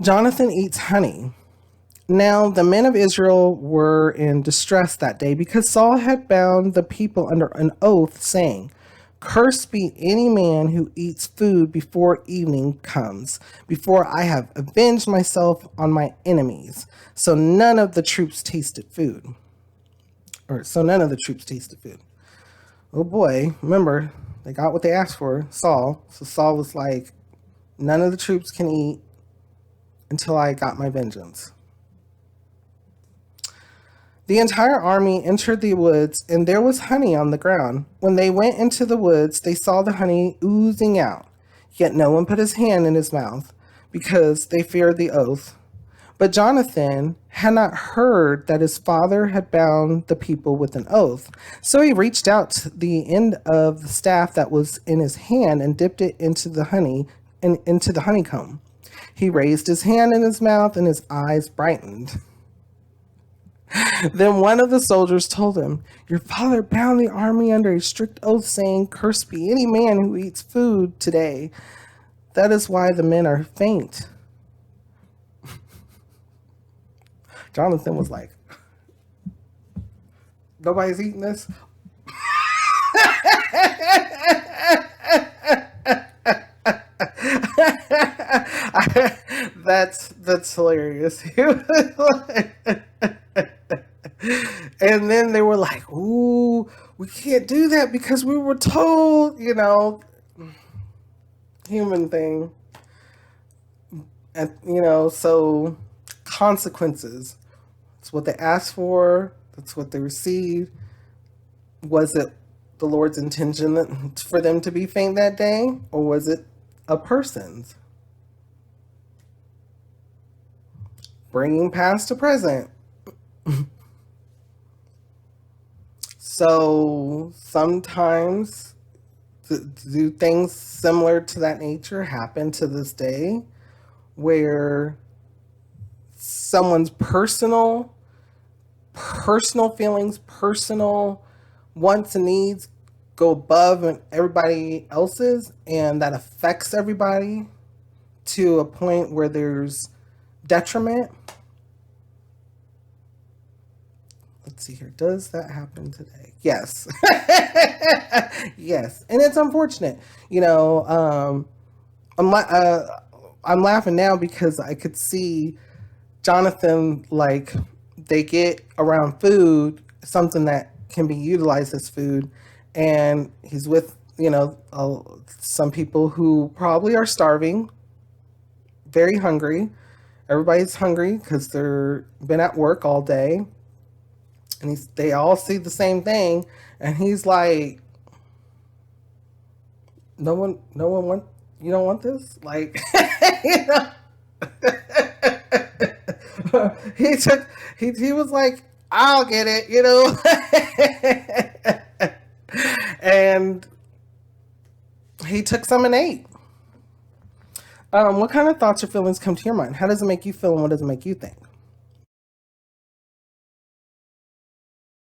Jonathan eats honey. Now the men of Israel were in distress that day because Saul had bound the people under an oath, saying, "Cursed be any man who eats food before evening comes, before I have avenged myself on my enemies." So none of the troops tasted food. So none of the troops tasted food. Oh boy, remember, they got what they asked for, Saul. So Saul was like, none of the troops can eat until I got my vengeance. The entire army entered the woods, and there was honey on the ground. When they went into the woods, they saw the honey oozing out. Yet no one put his hand in his mouth, because they feared the oath. But Jonathan had not heard that his father had bound the people with an oath. So he reached out to the end of the staff that was in his hand and dipped it into the honeycomb. He raised his hand in his mouth, and his eyes brightened. Then one of the soldiers told him, "Your father bound the army under a strict oath, saying, 'Cursed be any man who eats food today.' That is why the men are faint." Jonathan was like, "Nobody's eating this?" That's hilarious. And then they were like, "Ooh, we can't do that because we were told, human thing." And, so consequences. It's what they asked for. That's what they received. Was it the Lord's intention for them to be faint that day? Or was it a person's? Bringing past to present. So sometimes do things similar to that nature happen to this day, where someone's personal feelings, personal wants and needs go above everybody else's, and that affects everybody to a point where there's detriment. Let's see here. Does that happen today? Yes. Yes. And it's unfortunate. I'm laughing now because I could see Jonathan, like, they get around food, something that can be utilized as food, and he's with, some people who probably are starving, very hungry. Everybody's hungry because they're been at work all day, and they all see the same thing, and he's like, no one want, you don't want this, like, he was like, "I'll get it," and he took some and ate. What kind of thoughts or feelings come to your mind? How does it make you feel, and what does it make you think?